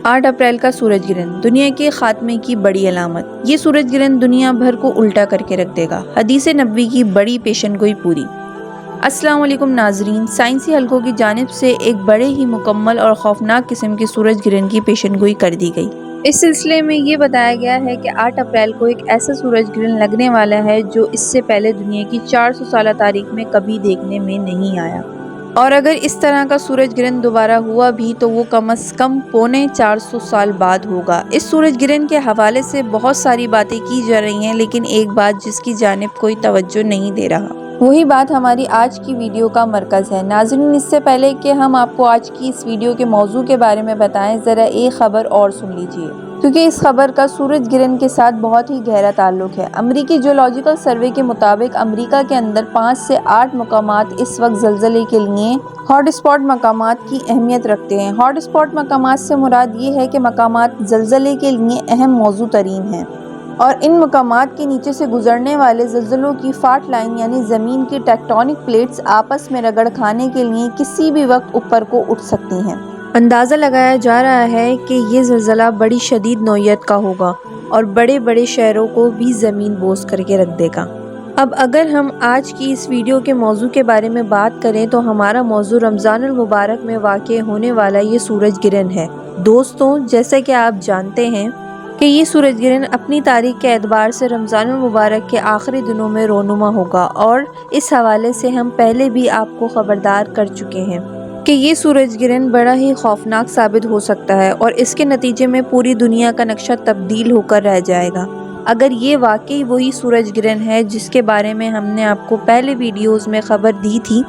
8 April کا سورج گرہن دنیا کے خاتمے کی بڑی علامت۔ یہ سورج گرہن دنیا بھر کو الٹا کر کے رکھ دے گا۔ حدیث نبوی کی بڑی پیشن گوئی پوری۔ السلام علیکم ناظرین، سائنسی حلقوں کی جانب سے ایک بڑے ہی مکمل اور خوفناک قسم کے سورج گرہن کی پیشن گوئی کر دی گئی۔ اس سلسلے میں یہ بتایا گیا ہے کہ 8 اپریل کو ایک ایسا سورج گرہن لگنے والا ہے جو اس سے پہلے دنیا کی 400 سالہ تاریخ میں کبھی دیکھنے میں نہیں آیا، اور اگر اس طرح کا سورج گرہن دوبارہ ہوا بھی تو وہ کم از کم 450 سال بعد ہوگا۔ اس سورج گرہن کے حوالے سے بہت ساری باتیں کی جا رہی ہیں، لیکن ایک بات جس کی جانب کوئی توجہ نہیں دے رہا، وہی بات ہماری آج کی ویڈیو کا مرکز ہے۔ ناظرین، اس سے پہلے کہ ہم آپ کو آج کی اس ویڈیو کے موضوع کے بارے میں بتائیں، ذرا ایک خبر اور سن لیجیے، کیونکہ اس خبر کا سورج گرہن کے ساتھ بہت ہی گہرا تعلق ہے۔ امریکی جیولوجیکل سروے کے مطابق امریکہ کے اندر 5 سے 8 مقامات اس وقت زلزلے کے لیے ہاٹ اسپاٹ مقامات کی اہمیت رکھتے ہیں۔ ہاٹ اسپاٹ مقامات سے مراد یہ ہے کہ مقامات زلزلے کے لیے اہم موضوع ترین ہیں، اور ان مقامات کے نیچے سے گزرنے والے زلزلوں کی فالٹ لائن یعنی زمین کی ٹیکٹونک پلیٹس آپس میں رگڑ کھانے کے لیے کسی بھی وقت اوپر کو اٹھ سکتی ہیں۔ اندازہ لگایا جا رہا ہے کہ یہ زلزلہ بڑی شدید نوعیت کا ہوگا اور بڑے بڑے شہروں کو بھی زمین بوس کر کے رکھ دے گا۔ اب اگر ہم آج کی اس ویڈیو کے موضوع کے بارے میں بات کریں تو ہمارا موضوع رمضان المبارک میں واقع ہونے والا یہ سورج گرہن ہے۔ دوستوں، جیسا کہ آپ جانتے ہیں کہ یہ سورج گرہن اپنی تاریخ کے اعتبار سے رمضان المبارک کے آخری دنوں میں رونما ہوگا، اور اس حوالے سے ہم پہلے بھی آپ کو خبردار کر چکے ہیں کہ یہ سورج گرہن بڑا ہی خوفناک ثابت ہو سکتا ہے، اور اس کے نتیجے میں پوری دنیا کا نقشہ تبدیل ہو کر رہ جائے گا۔ اگر یہ واقعی وہی سورج گرہن ہے جس کے بارے میں ہم نے آپ کو پہلے ویڈیوز میں خبر دی تھی،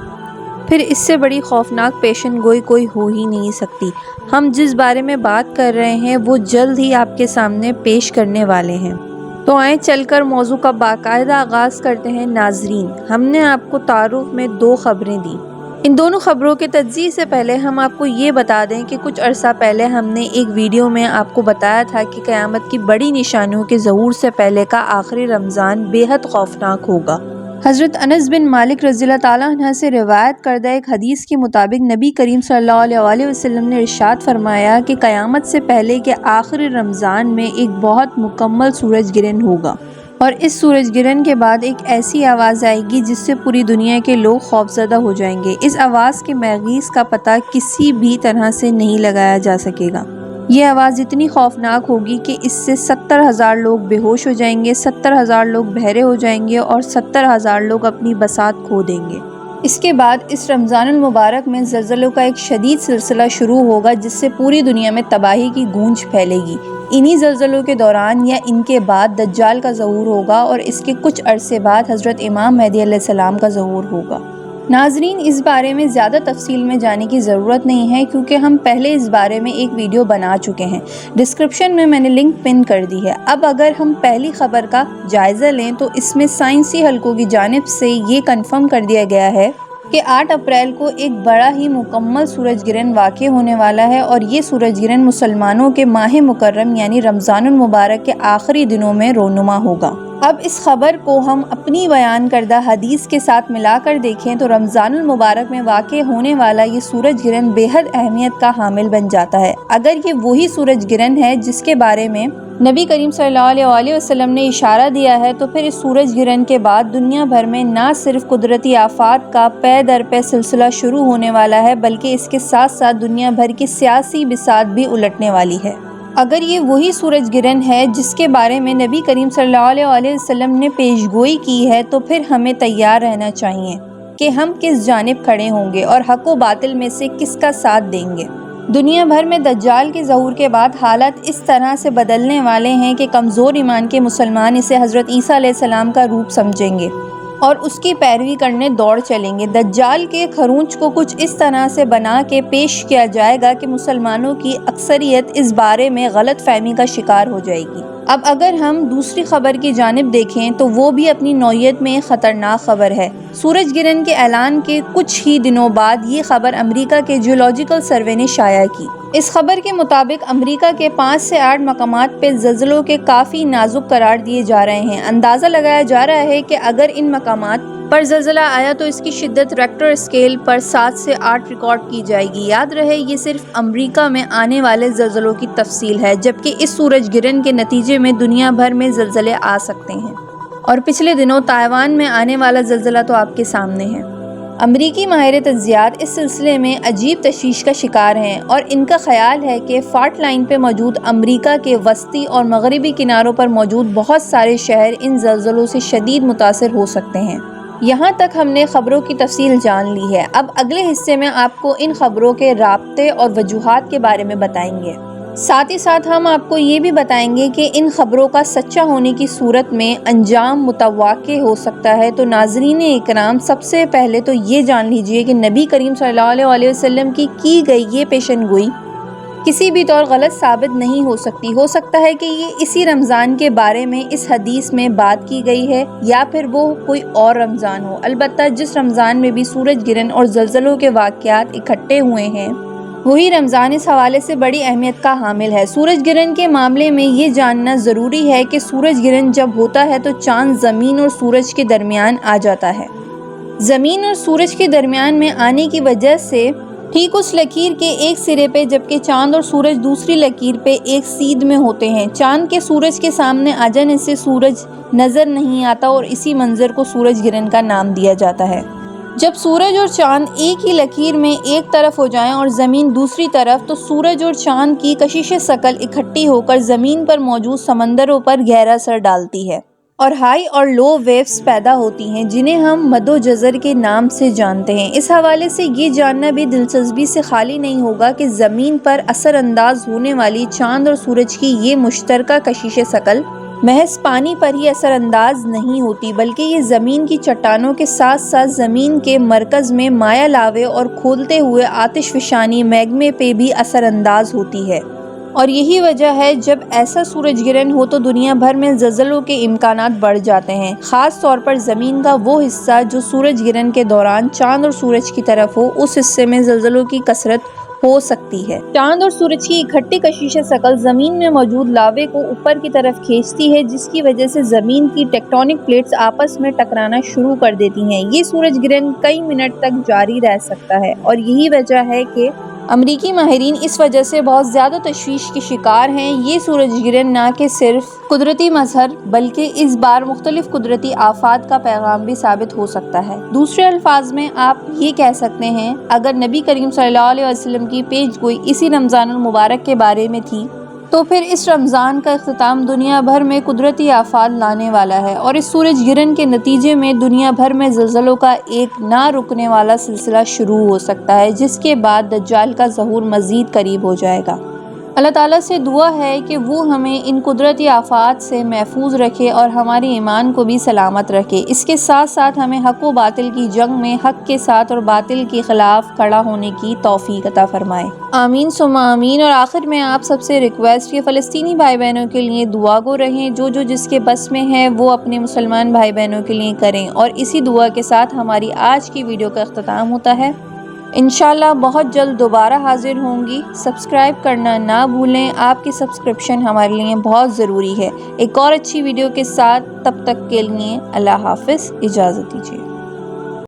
پھر اس سے بڑی خوفناک پیشن گوئی کوئی ہو ہی نہیں سکتی۔ ہم جس بارے میں بات کر رہے ہیں وہ جلد ہی آپ کے سامنے پیش کرنے والے ہیں، تو آئیں چل کر موضوع کا باقاعدہ آغاز کرتے ہیں۔ ناظرین، ہم نے آپ کو تعارف میں 2 خبریں دی۔ ان دونوں خبروں کے تجزیے سے پہلے ہم آپ کو یہ بتا دیں کہ کچھ عرصہ پہلے ہم نے ایک ویڈیو میں آپ کو بتایا تھا کہ قیامت کی بڑی نشانیوں کے ظہور سے پہلے کا آخری رمضان بے حد خوفناک ہوگا۔ حضرت انس بن مالک رضی اللہ تعالیٰ عنہ سے روایت کردہ ایک حدیث کے مطابق نبی کریم صلی اللہ علیہ وسلم نے ارشاد فرمایا کہ قیامت سے پہلے کے آخری رمضان میں ایک بہت مکمل سورج گرہن ہوگا، اور اس سورج گرہن کے بعد ایک ایسی آواز آئے گی جس سے پوری دنیا کے لوگ خوفزدہ ہو جائیں گے۔ اس آواز کے مغیث کا پتہ کسی بھی طرح سے نہیں لگایا جا سکے گا۔ یہ آواز اتنی خوفناک ہوگی کہ اس سے 70,000 لوگ بے ہوش ہو جائیں گے، 70,000 لوگ بہرے ہو جائیں گے، اور 70,000 لوگ اپنی بساط کھو دیں گے۔ اس کے بعد اس رمضان المبارک میں زلزلوں کا ایک شدید سلسلہ شروع ہوگا جس سے پوری دنیا میں تباہی کی گونج پھیلے گی۔ انہی زلزلوں کے دوران یا ان کے بعد دجال کا ظہور ہوگا، اور اس کے کچھ عرصے بعد حضرت امام مہدی علیہ السلام کا ظہور ہوگا۔ ناظرین، اس بارے میں زیادہ تفصیل میں جانے کی ضرورت نہیں ہے، کیونکہ ہم پہلے اس بارے میں ایک ویڈیو بنا چکے ہیں۔ ڈسکرپشن میں نے لنک پن کر دی ہے۔ اب اگر ہم پہلی خبر کا جائزہ لیں تو اس میں سائنسی حلقوں کی جانب سے یہ کنفرم کر دیا گیا ہے کہ 8 اپریل کو ایک بڑا ہی مکمل سورج گرہن واقع ہونے والا ہے، اور یہ سورج گرہن مسلمانوں کے ماہ مکرم یعنی رمضان المبارک کے آخری دنوں میں رونما ہوگا۔ اب اس خبر کو ہم اپنی بیان کردہ حدیث کے ساتھ ملا کر دیکھیں تو رمضان المبارک میں واقع ہونے والا یہ سورج گرہن بے حد اہمیت کا حامل بن جاتا ہے۔ اگر یہ وہی سورج گرہن ہے جس کے بارے میں نبی کریم صلی اللہ علیہ وسلم نے اشارہ دیا ہے، تو پھر اس سورج گرہن کے بعد دنیا بھر میں نہ صرف قدرتی آفات کا پے در پے سلسلہ شروع ہونے والا ہے، بلکہ اس کے ساتھ ساتھ دنیا بھر کی سیاسی بساط بھی الٹنے والی ہے۔ اگر یہ وہی سورج گرہن ہے جس کے بارے میں نبی کریم صلی اللہ علیہ وسلم نے پیش گوئی کی ہے، تو پھر ہمیں تیار رہنا چاہیے کہ ہم کس جانب کھڑے ہوں گے اور حق و باطل میں سے کس کا ساتھ دیں گے۔ دنیا بھر میں دجال کے ظہور کے بعد حالات اس طرح سے بدلنے والے ہیں کہ کمزور ایمان کے مسلمان اسے حضرت عیسیٰ علیہ السلام کا روپ سمجھیں گے اور اس کی پیروی کرنے دوڑ چلیں گے۔ دجال کے خروج کو کچھ اس طرح سے بنا کے پیش کیا جائے گا کہ مسلمانوں کی اکثریت اس بارے میں غلط فہمی کا شکار ہو جائے گی۔ اب اگر ہم دوسری خبر کی جانب دیکھیں تو وہ بھی اپنی نوعیت میں خطرناک خبر ہے۔ سورج گرہن کے اعلان کے کچھ ہی دنوں بعد یہ خبر امریکہ کے جیولوجیکل سروے نے شائع کی۔ اس خبر کے مطابق امریکہ کے 5 سے 8 مقامات پہ زلزلوں کے کافی نازک قرار دیے جا رہے ہیں۔ اندازہ لگایا جا رہا ہے کہ اگر ان مقامات پر زلزلہ آیا تو اس کی شدت ریکٹر اسکیل پر 7 سے 8 ریکارڈ کی جائے گی۔ یاد رہے یہ صرف امریکہ میں آنے والے زلزلوں کی تفصیل ہے، جبکہ اس سورج گرہن کے نتیجے میں دنیا بھر میں زلزلے آ سکتے ہیں۔ اور پچھلے دنوں تائیوان میں آنے والا زلزلہ تو آپ کے سامنے ہے۔ امریکی ماہر تجزیات اس سلسلے میں عجیب تشویش کا شکار ہیں اور ان کا خیال ہے کہ فالٹ لائن پہ موجود امریکہ کے وسطی اور مغربی کناروں پر موجود بہت سارے شہر ان زلزلوں سے شدید متاثر ہو سکتے ہیں۔ یہاں تک ہم نے خبروں کی تفصیل جان لی ہے، اب اگلے حصے میں آپ کو ان خبروں کے رابطے اور وجوہات کے بارے میں بتائیں گے۔ ساتھ ہی ساتھ ہم آپ کو یہ بھی بتائیں گے کہ ان خبروں کا سچا ہونے کی صورت میں انجام متوقع ہو سکتا ہے۔ تو ناظرین اکرام، سب سے پہلے تو یہ جان لیجئے کہ نبی کریم صلی اللہ علیہ وسلم کی گئی یہ پیشن گوئی کسی بھی طور غلط ثابت نہیں ہو سکتی۔ ہو سکتا ہے کہ یہ اسی رمضان کے بارے میں اس حدیث میں بات کی گئی ہے یا پھر وہ کوئی اور رمضان ہو۔ البتہ جس رمضان میں بھی سورج گرہن اور زلزلوں کے واقعات اکٹھے ہوئے ہیں وہی رمضان اس حوالے سے بڑی اہمیت کا حامل ہے۔ سورج گرہن کے معاملے میں یہ جاننا ضروری ہے کہ سورج گرہن جب ہوتا ہے تو چاند زمین اور سورج کے درمیان آ جاتا ہے۔ زمین اور سورج کے درمیان میں آنے کی وجہ سے ٹھیک اس لکیر کے ایک سرے پہ، جبکہ چاند اور سورج دوسری لکیر پہ ایک سیدھ میں ہوتے ہیں۔ چاند کے سورج کے سامنے آ جانے سے سورج نظر نہیں آتا اور اسی منظر کو سورج گرہن کا نام دیا جاتا ہے۔ جب سورج اور چاند ایک ہی لکیر میں ایک طرف ہو جائیں اور زمین دوسری طرف، تو سورج اور چاند کی کشش ثقل اکٹھی ہو کر زمین پر موجود سمندروں پر گہرا اثر ڈالتی ہے اور ہائی اور لو ویوز پیدا ہوتی ہیں، جنہیں ہم مد و جزر کے نام سے جانتے ہیں۔ اس حوالے سے یہ جاننا بھی دلچسپی سے خالی نہیں ہوگا کہ زمین پر اثر انداز ہونے والی چاند اور سورج کی یہ مشترکہ کشش ثقل محض پانی پر ہی اثر انداز نہیں ہوتی، بلکہ یہ زمین کی چٹانوں کے ساتھ ساتھ زمین کے مرکز میں مائع لاوے اور کھولتے ہوئے آتش فشانی میگمے پہ بھی اثر انداز ہوتی ہے۔ اور یہی وجہ ہے جب ایسا سورج گرہن ہو تو دنیا بھر میں زلزلوں کے امکانات بڑھ جاتے ہیں، خاص طور پر زمین کا وہ حصہ جو سورج گرہن کے دوران چاند اور سورج کی طرف ہو، اس حصے میں زلزلوں کی کثرت ہو سکتی ہے۔ چاند اور سورج کی اکٹھی کشش ثقل زمین میں موجود لاوے کو اوپر کی طرف کھینچتی ہے، جس کی وجہ سے زمین کی ٹیکٹونک پلیٹس آپس میں ٹکرانا شروع کر دیتی ہیں۔ یہ سورج گرہن کئی منٹ تک جاری رہ سکتا ہے اور یہی وجہ ہے کہ امریکی ماہرین اس وجہ سے بہت زیادہ تشویش کے شکار ہیں۔ یہ سورج گرہن نہ کہ صرف قدرتی مظہر بلکہ اس بار مختلف قدرتی آفات کا پیغام بھی ثابت ہو سکتا ہے۔ دوسرے الفاظ میں آپ یہ کہہ سکتے ہیں، اگر نبی کریم صلی اللہ علیہ وسلم کی پیش گوئی اسی رمضان المبارک کے بارے میں تھی تو پھر اس رمضان کا اختتام دنیا بھر میں قدرتی آفات لانے والا ہے اور اس سورج گرہن کے نتیجے میں دنیا بھر میں زلزلوں کا ایک نہ رکنے والا سلسلہ شروع ہو سکتا ہے، جس کے بعد دجال کا ظہور مزید قریب ہو جائے گا۔ اللہ تعالیٰ سے دعا ہے کہ وہ ہمیں ان قدرتی آفات سے محفوظ رکھے اور ہمارے ایمان کو بھی سلامت رکھے۔ اس کے ساتھ ساتھ ہمیں حق و باطل کی جنگ میں حق کے ساتھ اور باطل کے خلاف کھڑا ہونے کی توفیق عطا فرمائے۔ آمین ثم آمین۔ اور آخر میں آپ سب سے ریکویسٹ کہ فلسطینی بھائی بہنوں کے لیے دعا گو رہیں، جو جس کے بس میں ہے وہ اپنے مسلمان بھائی بہنوں کے لیے کریں۔ اور اسی دعا کے ساتھ ہماری آج کی ویڈیو کا اختتام ہوتا ہے۔ انشاءاللہ بہت جلد دوبارہ حاضر ہوں گی۔ سبسکرائب کرنا نہ بھولیں، آپ کی سبسکرپشن ہمارے لیے بہت ضروری ہے۔ ایک اور اچھی ویڈیو کے ساتھ، تب تک کے لیے اللہ حافظ، اجازت دیجیے۔